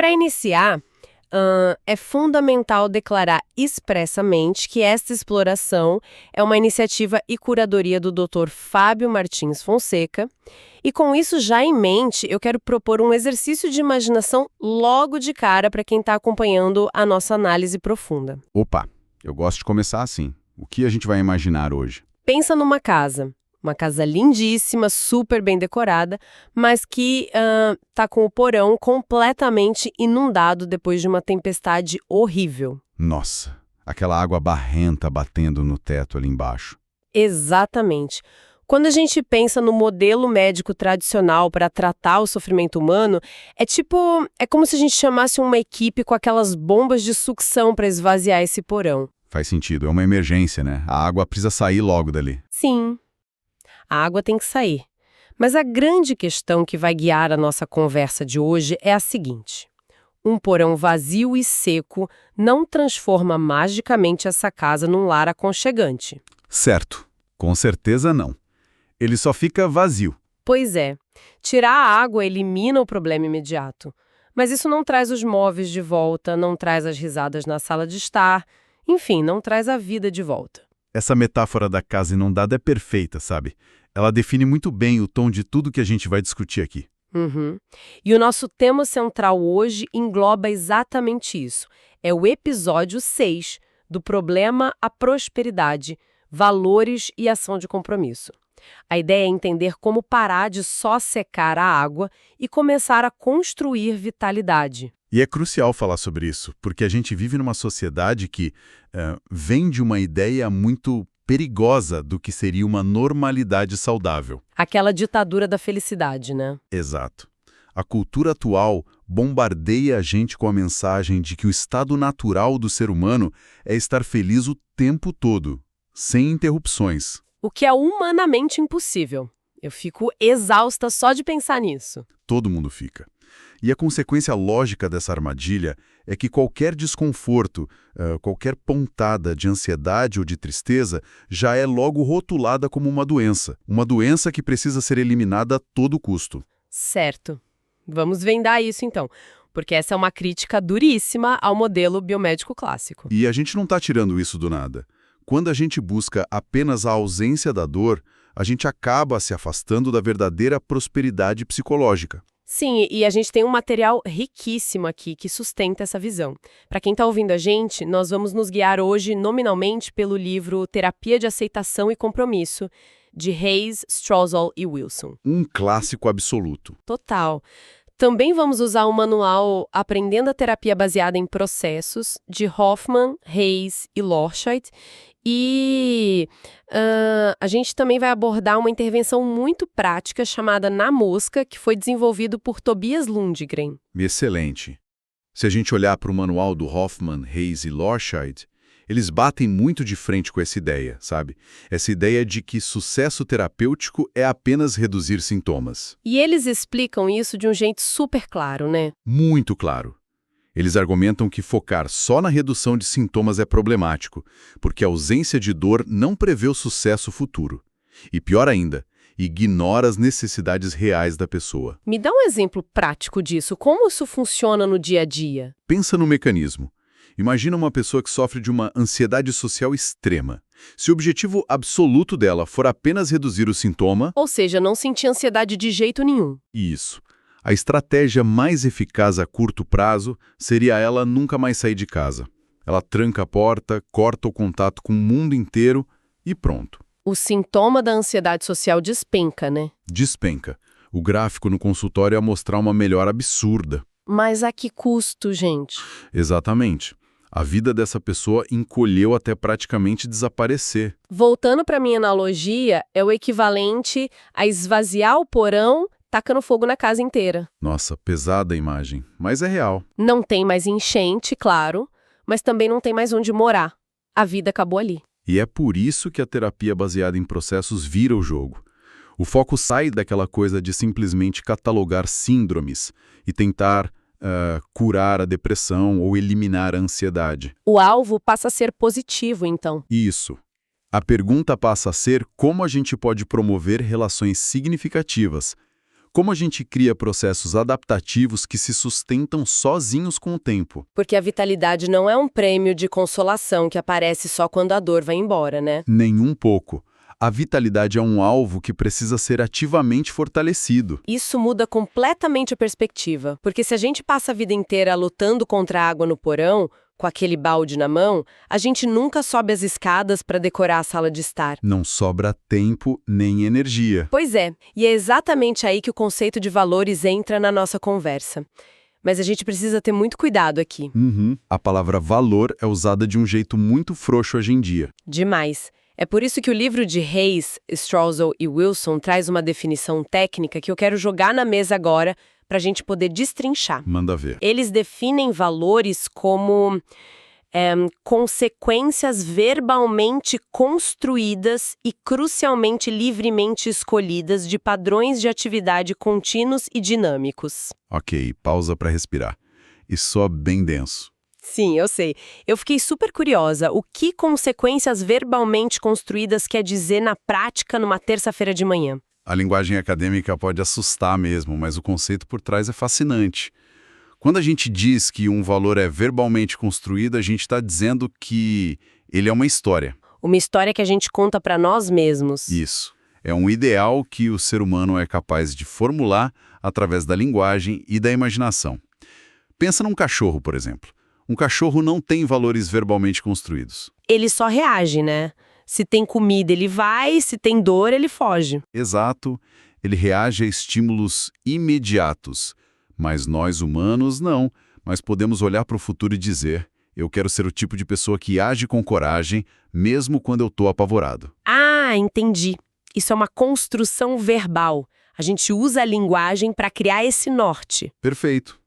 Para iniciar, é fundamental declarar expressamente que esta exploração é uma iniciativa e curadoria do Dr. Fábio Martins Fonseca, e com isso já em mente, eu quero propor um exercício de imaginação logo de cara para quem está acompanhando a nossa análise profunda. Opa, eu gosto de começar assim. O que a gente vai imaginar hoje? Pensa numa casa. Uma casa lindíssima, super bem decorada, mas que tá com o porão completamente inundado depois de uma tempestade horrível. Nossa, aquela água barrenta batendo no teto ali embaixo. Exatamente. Quando a gente pensa no modelo médico tradicional para tratar o sofrimento humano, é como se a gente chamasse uma equipe com aquelas bombas de sucção para esvaziar esse porão. Faz sentido, é uma emergência, né? A água precisa sair logo dali. Sim. A água tem que sair. Mas a grande questão que vai guiar a nossa conversa de hoje é a seguinte: um porão vazio e seco não transforma magicamente essa casa num lar aconchegante. Certo, com certeza não. Ele só fica vazio. Pois é, tirar a água elimina o problema imediato. Mas isso não traz os móveis de volta, não traz as risadas na sala de estar, enfim, não traz a vida de volta. Essa metáfora da casa inundada é perfeita, sabe? Ela define muito bem o tom de tudo que a gente vai discutir aqui. Uhum. E o nosso tema central hoje engloba exatamente isso. É o episódio 6 do Problema à Prosperidade, Valores e Ação de Compromisso. A ideia é entender como parar de só secar a água e começar a construir vitalidade. E é crucial falar sobre isso, porque a gente vive numa sociedade que vende uma ideia muito perigosa do que seria uma normalidade saudável. Aquela ditadura da felicidade, né? Exato. A cultura atual bombardeia a gente com a mensagem de que o estado natural do ser humano é estar feliz o tempo todo, sem interrupções. O que é humanamente impossível. Eu fico exausta só de pensar nisso. Todo mundo fica. E a consequência lógica dessa armadilha é que qualquer desconforto, qualquer pontada de ansiedade ou de tristeza já é logo rotulada como uma doença que precisa ser eliminada a todo custo. Certo. Vamos vendar isso então, porque essa é uma crítica duríssima ao modelo biomédico clássico. E a gente não está tirando isso do nada. Quando a gente busca apenas a ausência da dor, a gente acaba se afastando da verdadeira prosperidade psicológica. Sim, e a gente tem um material riquíssimo aqui que sustenta essa visão. Para quem está ouvindo a gente, nós vamos nos guiar hoje nominalmente pelo livro Terapia de Aceitação e Compromisso, de Hayes, Strozzle e Wilson. Um clássico absoluto. Total. Também vamos usar o manual Aprendendo a Terapia Baseada em Processos, de Hoffman, Hayes e Lorscheit. E a gente também vai abordar uma intervenção muito prática chamada Na Mosca, que foi desenvolvido por Tobias Lundgren. Excelente. Se a gente olhar para o manual do Hoffman, Hayes e Lorscheit, eles batem muito de frente com essa ideia, sabe? Essa ideia de que sucesso terapêutico é apenas reduzir sintomas. E eles explicam isso de um jeito super claro, né? Muito claro. Eles argumentam que focar só na redução de sintomas é problemático, porque a ausência de dor não prevê o sucesso futuro. E pior ainda, ignora as necessidades reais da pessoa. Me dá um exemplo prático disso. Como isso funciona no dia a dia? Pensa no mecanismo. Imagina uma pessoa que sofre de uma ansiedade social extrema. Se o objetivo absoluto dela for apenas reduzir o sintoma... Ou seja, não sentir ansiedade de jeito nenhum. Isso. A estratégia mais eficaz a curto prazo seria ela nunca mais sair de casa. Ela tranca a porta, corta o contato com o mundo inteiro e pronto. O sintoma da ansiedade social despenca, né? Despenca. O gráfico no consultório ia mostrar uma melhora absurda. Mas a que custo, gente? Exatamente. A vida dessa pessoa encolheu até praticamente desaparecer. Voltando para minha analogia, é o equivalente a esvaziar o porão tacando fogo na casa inteira. Nossa, pesada a imagem, mas é real. Não tem mais enchente, claro, mas também não tem mais onde morar. A vida acabou ali. E é por isso que a terapia baseada em processos vira o jogo. O foco sai daquela coisa de simplesmente catalogar síndromes e tentar curar a depressão ou eliminar a ansiedade. O alvo passa a ser positivo, então. Isso. A pergunta passa a ser como a gente pode promover relações significativas, Como a gente cria processos adaptativos que se sustentam sozinhos com o tempo? Porque a vitalidade não é um prêmio de consolação que aparece só quando a dor vai embora, né? Nem um pouco. A vitalidade é um alvo que precisa ser ativamente fortalecido. Isso muda completamente a perspectiva, porque se a gente passa a vida inteira lutando contra a água no porão, com aquele balde na mão, a gente nunca sobe as escadas para decorar a sala de estar. Não sobra tempo nem energia. Pois é, e é exatamente aí que o conceito de valores entra na nossa conversa. Mas a gente precisa ter muito cuidado aqui. A palavra valor é usada de um jeito muito frouxo hoje em dia. Demais. É por isso que o livro de Hayes, Strousel e Wilson traz uma definição técnica que eu quero jogar na mesa agora para a gente poder destrinchar. Manda ver. Eles definem valores como consequências verbalmente construídas e crucialmente livremente escolhidas de padrões de atividade contínuos e dinâmicos. Ok, pausa para respirar. Isso soa bem denso. Sim, eu sei. Eu fiquei super curiosa. O que consequências verbalmente construídas quer dizer na prática numa terça-feira de manhã? A linguagem acadêmica pode assustar mesmo, mas o conceito por trás é fascinante. Quando a gente diz que um valor é verbalmente construído, a gente está dizendo que ele é uma história. Uma história que a gente conta para nós mesmos. Isso. É um ideal que o ser humano é capaz de formular através da linguagem e da imaginação. Pensa num cachorro, por exemplo. Um cachorro não tem valores verbalmente construídos. Ele só reage, né? Se tem comida, ele vai, se tem dor, ele foge. Exato. Ele reage a estímulos imediatos. Mas nós, humanos, não. Mas podemos olhar para o futuro e dizer: eu quero ser o tipo de pessoa que age com coragem, mesmo quando eu estou apavorado. Ah, entendi. Isso é uma construção verbal. A gente usa a linguagem para criar esse norte. Perfeito.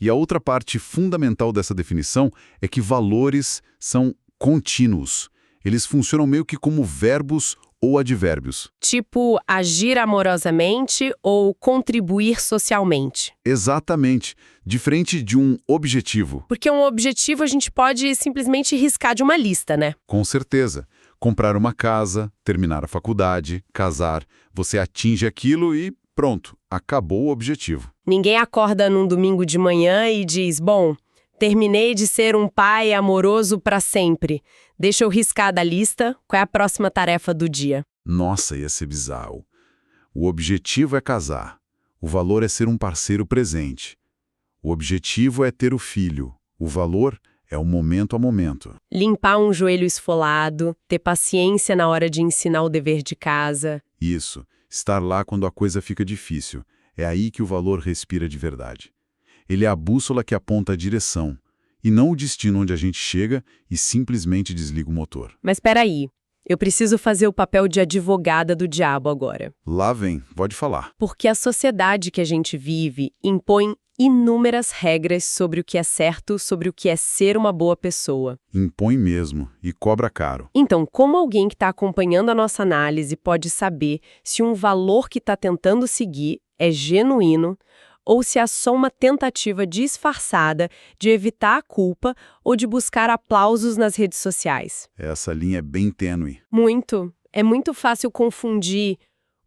E a outra parte fundamental dessa definição é que valores são contínuos. Eles funcionam meio que como verbos ou advérbios. Tipo, agir amorosamente ou contribuir socialmente. Exatamente. Diferente de um objetivo. Porque um objetivo a gente pode simplesmente riscar de uma lista, né? Com certeza. Comprar uma casa, terminar a faculdade, casar. Você atinge aquilo e pronto, acabou o objetivo. Ninguém acorda num domingo de manhã e diz: bom, terminei de ser um pai amoroso para sempre. Deixa eu riscar da lista qual é a próxima tarefa do dia. Nossa, ia ser bizarro. O objetivo é casar. O valor é ser um parceiro presente. O objetivo é ter o filho. O valor é o momento a momento. Limpar um joelho esfolado, ter paciência na hora de ensinar o dever de casa. Isso. Estar lá quando a coisa fica difícil. É aí que o valor respira de verdade. Ele é a bússola que aponta a direção, e não o destino onde a gente chega e simplesmente desliga o motor. Mas peraí, eu preciso fazer o papel de advogada do diabo agora. Lá vem, pode falar. Porque a sociedade que a gente vive impõe inúmeras regras sobre o que é certo, sobre o que é ser uma boa pessoa. Impõe mesmo, e cobra caro. Então, como alguém que está acompanhando a nossa análise pode saber se um valor que está tentando seguir é genuíno ou se é só uma tentativa disfarçada de evitar a culpa ou de buscar aplausos nas redes sociais? Essa linha é bem tênue. Muito. É muito fácil confundir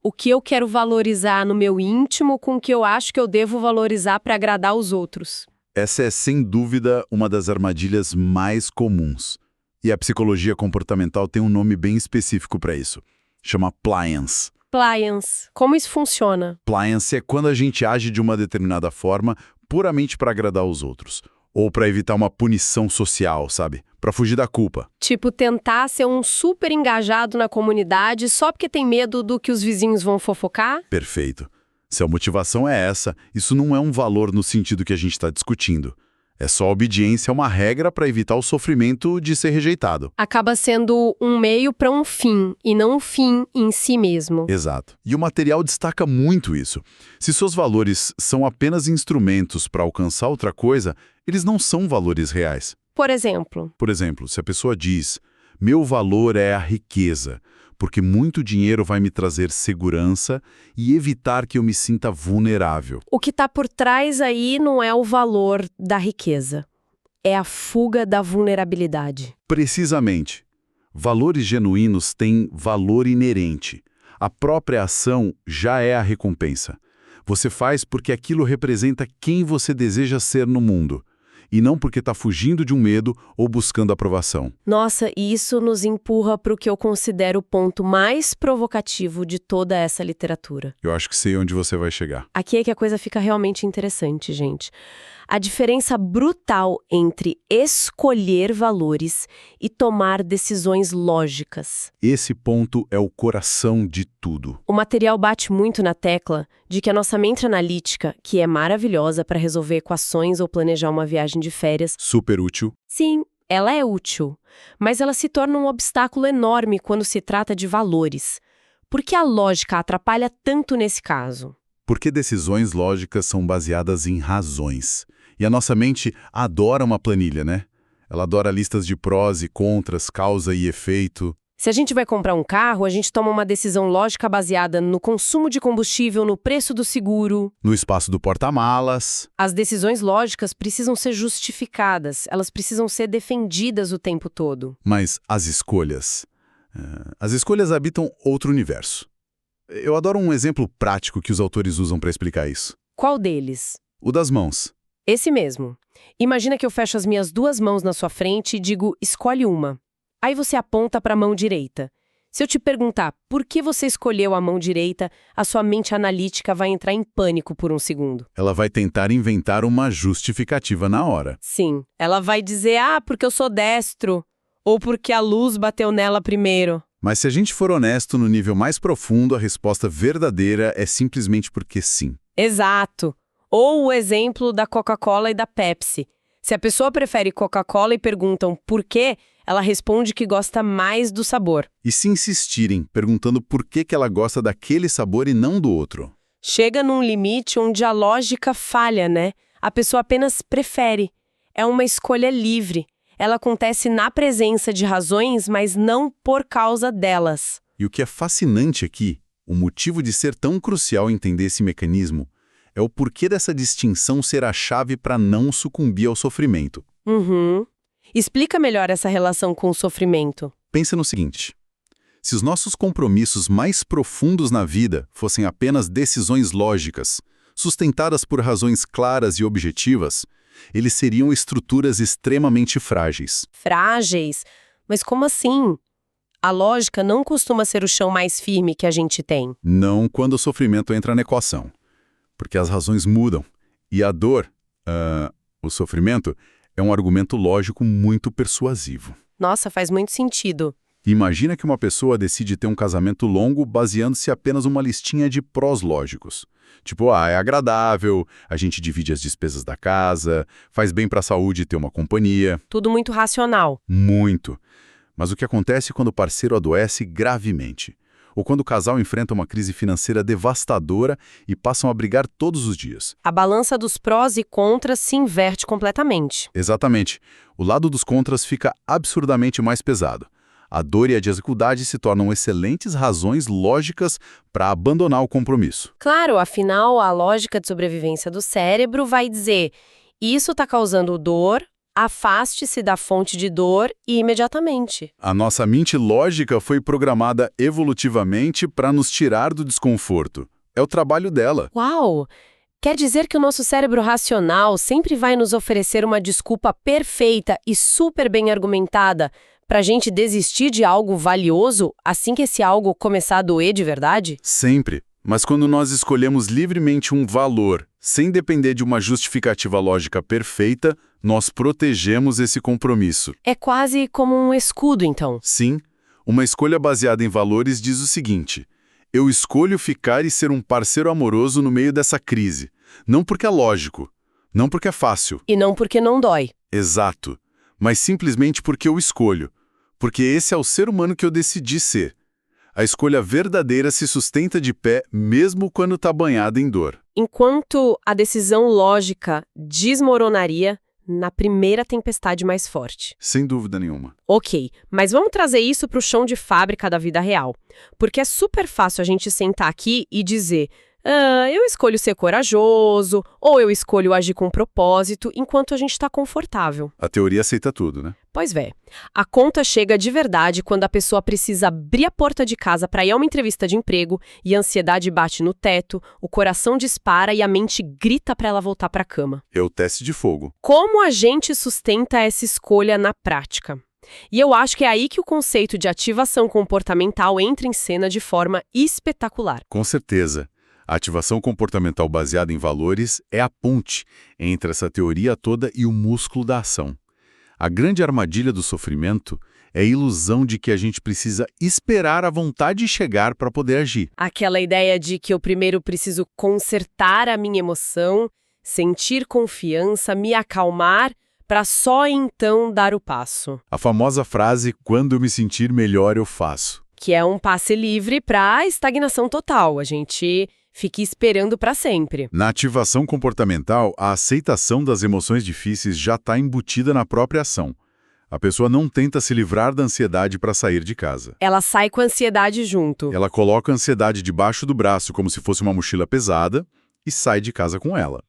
o que eu quero valorizar no meu íntimo com o que eu acho que eu devo valorizar para agradar os outros. Essa é, sem dúvida, uma das armadilhas mais comuns. E a psicologia comportamental tem um nome bem específico para isso. Chama pliance. Pliance. Como isso funciona? Pliance é quando a gente age de uma determinada forma puramente para agradar os outros. Ou para evitar uma punição social, sabe? Para fugir da culpa. Tipo, tentar ser um super engajado na comunidade só porque tem medo do que os vizinhos vão fofocar? Perfeito. Se a motivação é essa, isso não é um valor no sentido que a gente está discutindo. É só obediência a uma regra para evitar o sofrimento de ser rejeitado. Acaba sendo um meio para um fim, e não um fim em si mesmo. Exato. E o material destaca muito isso. Se seus valores são apenas instrumentos para alcançar outra coisa, eles não são valores reais. Por exemplo, se a pessoa diz: meu valor é a riqueza, porque muito dinheiro vai me trazer segurança e evitar que eu me sinta vulnerável. o que está por trás aí não é o valor da riqueza. É a fuga da vulnerabilidade. Precisamente. Valores genuínos têm valor inerente. A própria ação já é a recompensa. Você faz porque aquilo representa quem você deseja ser no mundo, e não porque está fugindo de um medo ou buscando aprovação. Nossa, e isso nos empurra para o que eu considero o ponto mais provocativo de toda essa literatura. Eu acho que sei onde você vai chegar. Aqui é que a coisa fica realmente interessante, gente. A diferença brutal entre escolher valores e tomar decisões lógicas. Esse ponto é o coração de tudo. O material bate muito na tecla de que a nossa mente analítica, que é maravilhosa para resolver equações ou planejar uma viagem de férias, Super útil. sim, ela é útil, mas ela se torna um obstáculo enorme quando se trata de valores. Por que a lógica atrapalha tanto nesse caso? Porque decisões lógicas são baseadas em razões. E a nossa mente adora uma planilha, né? Ela adora listas de prós e contras, causa e efeito. Se a gente vai comprar um carro, a gente toma uma decisão lógica baseada no consumo de combustível, no preço do seguro. No espaço do porta-malas. As decisões lógicas precisam ser justificadas, elas precisam ser defendidas o tempo todo. Mas as escolhas? As escolhas habitam outro universo. Eu adoro um exemplo prático que os autores usam para explicar isso. Qual deles? O das mãos. Esse mesmo. Imagina que eu fecho as minhas duas mãos na sua frente e digo, escolhe uma. Aí você aponta para a mão direita. Se eu te perguntar por que você escolheu a mão direita, a sua mente analítica vai entrar em pânico por um segundo. Ela vai tentar inventar uma justificativa na hora. Sim, ela vai dizer, porque eu sou destro, ou porque a luz bateu nela primeiro. Mas se a gente for honesto no nível mais profundo, a resposta verdadeira é simplesmente porque sim. Exato. Ou o exemplo da Coca-Cola e da Pepsi. Se a pessoa prefere Coca-Cola e perguntam por quê, ela responde que gosta mais do sabor. E se insistirem, perguntando por que ela gosta daquele sabor e não do outro? Chega num limite onde a lógica falha, né? A pessoa apenas prefere. É uma escolha livre. Ela acontece na presença de razões, mas não por causa delas. E o que é fascinante aqui, o motivo de ser tão crucial entender esse mecanismo, é o porquê dessa distinção ser a chave para não sucumbir ao sofrimento. Explica melhor essa relação com o sofrimento. Pensa no seguinte: se os nossos compromissos mais profundos na vida fossem apenas decisões lógicas, sustentadas por razões claras e objetivas, eles seriam estruturas extremamente frágeis. Frágeis? Mas como assim? A lógica não costuma ser o chão mais firme que a gente tem. Não quando o sofrimento entra na equação. Porque as razões mudam. E a dor, o sofrimento, é um argumento lógico muito persuasivo. Nossa, faz muito sentido. Imagina que uma pessoa decide ter um casamento longo baseando-se apenas uma listinha de prós lógicos. Tipo, é agradável, a gente divide as despesas da casa, faz bem para a saúde ter uma companhia. Tudo muito racional. Muito. Mas o que acontece quando o parceiro adoece gravemente? Ou quando o casal enfrenta uma crise financeira devastadora e passam a brigar todos os dias? A balança dos prós e contras se inverte completamente. Exatamente. O lado dos contras fica absurdamente mais pesado. A dor e a dificuldade se tornam excelentes razões lógicas para abandonar o compromisso. Claro, afinal, a lógica de sobrevivência do cérebro vai dizer: isso está causando dor, afaste-se da fonte de dor e imediatamente. A nossa mente lógica foi programada evolutivamente para nos tirar do desconforto. É o trabalho dela. Uau! Quer dizer que o nosso cérebro racional sempre vai nos oferecer uma desculpa perfeita e super bem argumentada para a gente desistir de algo valioso assim que esse algo começar a doer de verdade? Sempre. Mas quando nós escolhemos livremente um valor, sem depender de uma justificativa lógica perfeita, nós protegemos esse compromisso. É quase como um escudo, então. Sim, uma escolha baseada em valores diz o seguinte: eu escolho ficar e ser um parceiro amoroso no meio dessa crise. Não porque é lógico, não porque é fácil. E não porque não dói. Exato. Mas simplesmente porque eu escolho. Porque esse é o ser humano que eu decidi ser. A escolha verdadeira se sustenta de pé mesmo quando está banhada em dor. Enquanto a decisão lógica desmoronaria na primeira tempestade mais forte. Sem dúvida nenhuma. Ok, mas vamos trazer isso para o chão de fábrica da vida real. Porque é super fácil a gente sentar aqui e dizer: Eu escolho ser corajoso, ou eu escolho agir com propósito enquanto a gente está confortável. A teoria aceita tudo, né? Pois é, a conta chega de verdade quando a pessoa precisa abrir a porta de casa para ir a uma entrevista de emprego e a ansiedade bate no teto, o coração dispara e a mente grita para ela voltar para a cama. É o teste de fogo. Como a gente sustenta essa escolha na prática? E eu acho que é aí que o conceito de ativação comportamental entra em cena de forma espetacular. Com certeza. A ativação comportamental baseada em valores é a ponte entre essa teoria toda e o músculo da ação. A grande armadilha do sofrimento é a ilusão de que a gente precisa esperar a vontade chegar para poder agir. Aquela ideia de que eu primeiro preciso consertar a minha emoção, sentir confiança, me acalmar, para só então dar o passo. A famosa frase, quando eu me sentir melhor eu faço. Que é um passe livre para a estagnação total. A gente fique esperando para sempre. Na ativação comportamental, a aceitação das emoções difíceis já está embutida na própria ação. A pessoa não tenta se livrar da ansiedade para sair de casa. Ela sai com a ansiedade junto. Ela coloca a ansiedade debaixo do braço como se fosse uma mochila pesada e sai de casa com ela.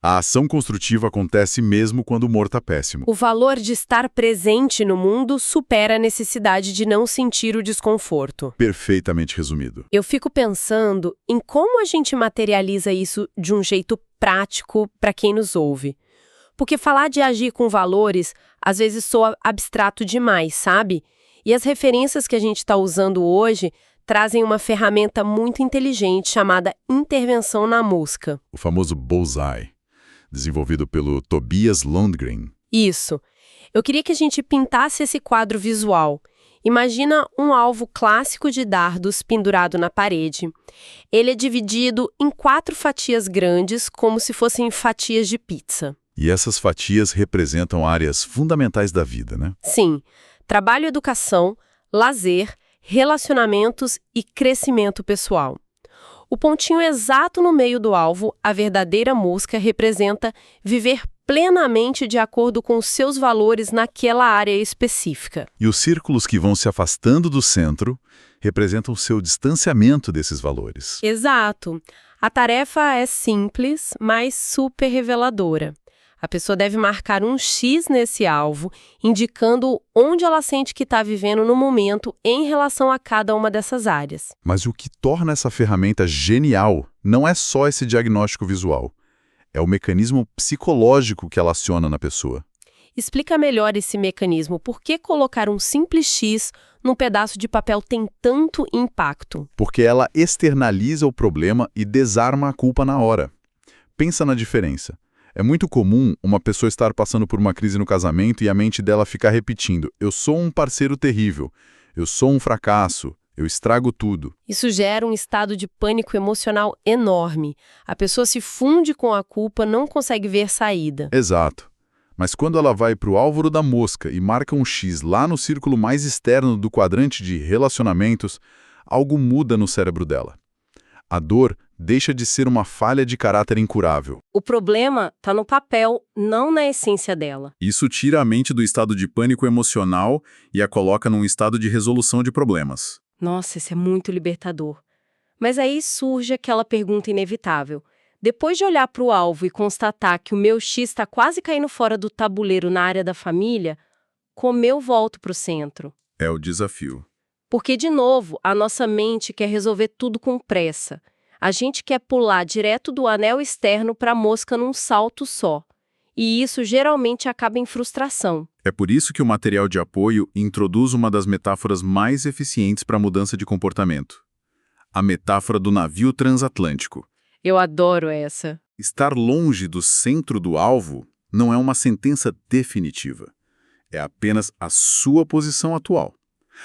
A ação construtiva acontece mesmo quando o humor está péssimo. O valor de estar presente no mundo supera a necessidade de não sentir o desconforto. Perfeitamente resumido. Eu fico pensando em como a gente materializa isso de um jeito prático para quem nos ouve. Porque falar de agir com valores às vezes soa abstrato demais, sabe? E as referências que a gente está usando hoje trazem uma ferramenta muito inteligente chamada intervenção na mosca. O famoso bullseye, desenvolvido pelo Tobias Lundgren. Isso. Eu queria que a gente pintasse esse quadro visual. Imagina um alvo clássico de dardos pendurado na parede. Ele é dividido em 4 fatias grandes, como se fossem fatias de pizza. E essas fatias representam áreas fundamentais da vida, né? Sim. Trabalho e educação, lazer, relacionamentos e crescimento pessoal. O pontinho exato no meio do alvo, a verdadeira mosca, representa viver plenamente de acordo com os seus valores naquela área específica. E os círculos que vão se afastando do centro representam o seu distanciamento desses valores. Exato. A tarefa é simples, mas super reveladora. A pessoa deve marcar um X nesse alvo, indicando onde ela sente que está vivendo no momento em relação a cada uma dessas áreas. Mas o que torna essa ferramenta genial não é só esse diagnóstico visual. É o mecanismo psicológico que ela aciona na pessoa. Explica melhor esse mecanismo. Por que colocar um simples X num pedaço de papel tem tanto impacto? Porque ela externaliza o problema e desarma a culpa na hora. Pensa na diferença. É muito comum uma pessoa estar passando por uma crise no casamento e a mente dela ficar repetindo: eu sou um parceiro terrível, eu sou um fracasso, eu estrago tudo. Isso gera um estado de pânico emocional enorme. A pessoa se funde com a culpa, não consegue ver saída. Exato. Mas quando ela vai para o álvaro da mosca e marca um X lá no círculo mais externo do quadrante de relacionamentos, algo muda no cérebro dela. A dor deixa de ser uma falha de caráter incurável. O problema está no papel, não na essência dela. Isso tira a mente do estado de pânico emocional e a coloca num estado de resolução de problemas. Nossa, isso é muito libertador. Mas aí surge aquela pergunta inevitável. Depois de olhar para o alvo e constatar que o meu X está quase caindo fora do tabuleiro na área da família, como eu volto para o centro? É o desafio. Porque, de novo, a nossa mente quer resolver tudo com pressa. A gente quer pular direto do anel externo para a mosca num salto só. E isso geralmente acaba em frustração. É por isso que o material de apoio introduz uma das metáforas mais eficientes para a mudança de comportamento. A metáfora do navio transatlântico. Eu adoro essa. Estar longe do centro do alvo não é uma sentença definitiva. É apenas a sua posição atual.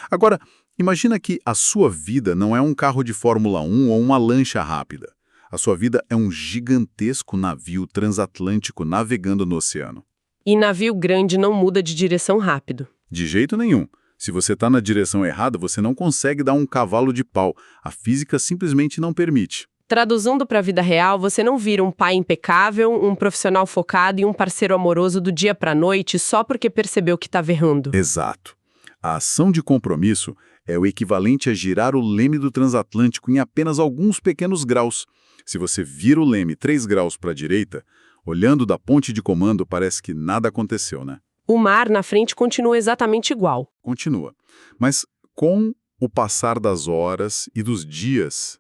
Agora, imagina que a sua vida não é um carro de Fórmula 1 ou uma lancha rápida. A sua vida é um gigantesco navio transatlântico navegando no oceano. E navio grande não muda de direção rápido. De jeito nenhum. Se você está na direção errada, você não consegue dar um cavalo de pau. A física simplesmente não permite. Traduzindo para a vida real, você não vira um pai impecável, um profissional focado e um parceiro amoroso do dia para a noite só porque percebeu que estava errando. Exato. A ação de compromisso É o equivalente a girar o leme do transatlântico em apenas alguns pequenos graus. Se você vira o leme 3 graus para a direita, olhando da ponte de comando, parece que nada aconteceu, né? O mar na frente continua exatamente igual. Continua. Mas com o passar das horas e dos dias,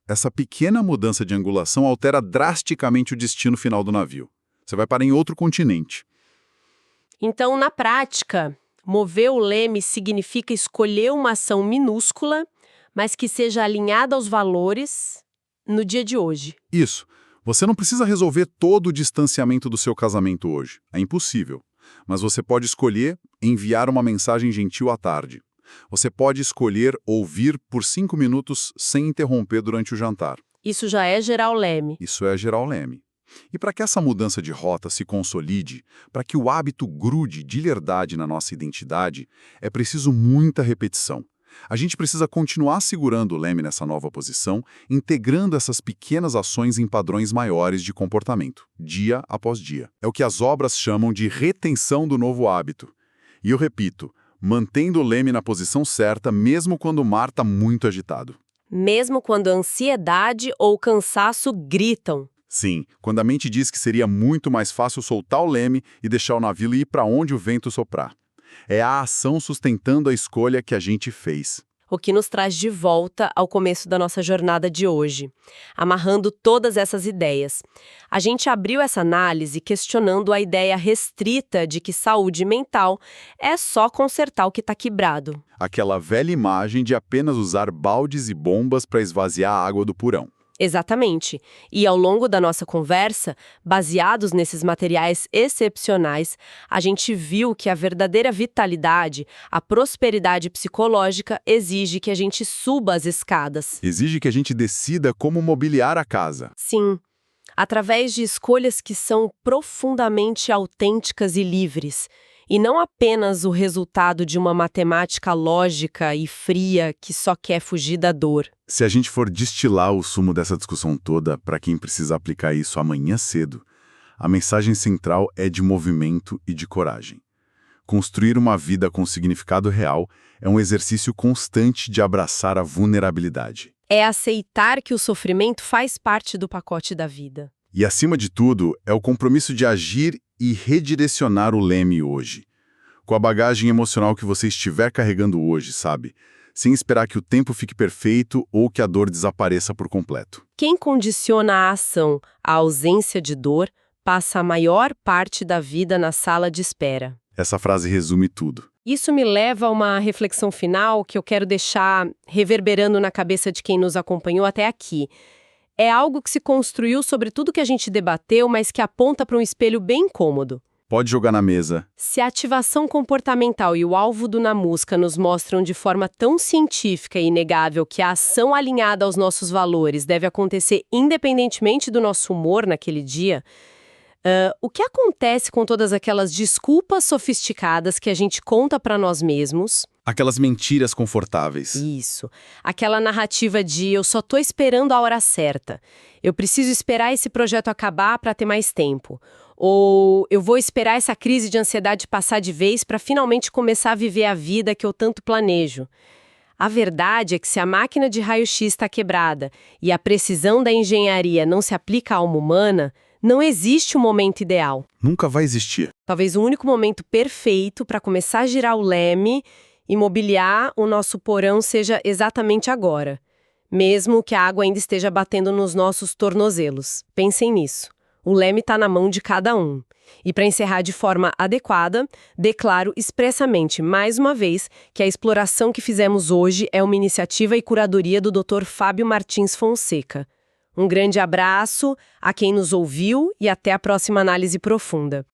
essa pequena mudança de angulação altera drasticamente o destino final do navio. Você vai parar em outro continente. Então, na prática, mover o leme significa escolher uma ação minúscula, mas que seja alinhada aos valores no dia de hoje. Isso. Você não precisa resolver todo o distanciamento do seu casamento hoje. É impossível. Mas você pode escolher enviar uma mensagem gentil à tarde. Você pode escolher ouvir por 5 minutos sem interromper durante o jantar. Isso já é gerar o leme. Isso é gerar o leme. E para que essa mudança de rota se consolide, para que o hábito grude de verdade na nossa identidade, é preciso muita repetição. A gente precisa continuar segurando o leme nessa nova posição, integrando essas pequenas ações em padrões maiores de comportamento, dia após dia. É o que as obras chamam de retenção do novo hábito. E eu repito, mantendo o leme na posição certa mesmo quando o mar está muito agitado. Mesmo quando a ansiedade ou o cansaço gritam. Sim, quando a mente diz que seria muito mais fácil soltar o leme e deixar o navio ir para onde o vento soprar. É a ação sustentando a escolha que a gente fez. O que nos traz de volta ao começo da nossa jornada de hoje, amarrando todas essas ideias. A gente abriu essa análise questionando a ideia restrita de que saúde mental é só consertar o que está quebrado. Aquela velha imagem de apenas usar baldes e bombas para esvaziar a água do porão. Exatamente. E ao longo da nossa conversa, baseados nesses materiais excepcionais, a gente viu que a verdadeira vitalidade, a prosperidade psicológica, exige que a gente suba as escadas. Exige que a gente decida como mobiliar a casa. Sim, através de escolhas que são profundamente autênticas e livres, e não apenas o resultado de uma matemática lógica e fria que só quer fugir da dor. Se a gente for destilar o sumo dessa discussão toda para quem precisa aplicar isso amanhã cedo, a mensagem central é de movimento e de coragem. Construir uma vida com significado real é um exercício constante de abraçar a vulnerabilidade. É aceitar que o sofrimento faz parte do pacote da vida. E, acima de tudo, é o compromisso de agir e redirecionar o leme hoje. Com a bagagem emocional que você estiver carregando hoje, sabe? Sem esperar que o tempo fique perfeito ou que a dor desapareça por completo. Quem condiciona a ação, a ausência de dor, passa a maior parte da vida na sala de espera. Essa frase resume tudo. Isso me leva a uma reflexão final que eu quero deixar reverberando na cabeça de quem nos acompanhou até aqui. É algo que se construiu sobre tudo que a gente debateu, mas que aponta para um espelho bem cômodo. Pode jogar na mesa. Se a ativação comportamental e o alvo do Namusca nos mostram de forma tão científica e inegável que a ação alinhada aos nossos valores deve acontecer independentemente do nosso humor naquele dia, o que acontece com todas aquelas desculpas sofisticadas que a gente conta para nós mesmos? Aquelas mentiras confortáveis. Isso. Aquela narrativa de eu só tô esperando a hora certa. Eu preciso esperar esse projeto acabar para ter mais tempo. Ou eu vou esperar essa crise de ansiedade passar de vez para finalmente começar a viver a vida que eu tanto planejo. A verdade é que se a máquina de raio-x está quebrada e a precisão da engenharia não se aplica à alma humana, não existe um momento ideal. Nunca vai existir. Talvez o único momento perfeito para começar a girar o leme e mobiliar o nosso porão seja exatamente agora, mesmo que a água ainda esteja batendo nos nossos tornozelos. Pensem nisso. O leme está na mão de cada um. E para encerrar de forma adequada, declaro expressamente, mais uma vez, que a exploração que fizemos hoje é uma iniciativa e curadoria do Dr. Fábio Martins Fonseca. Um grande abraço a quem nos ouviu e até a próxima análise profunda.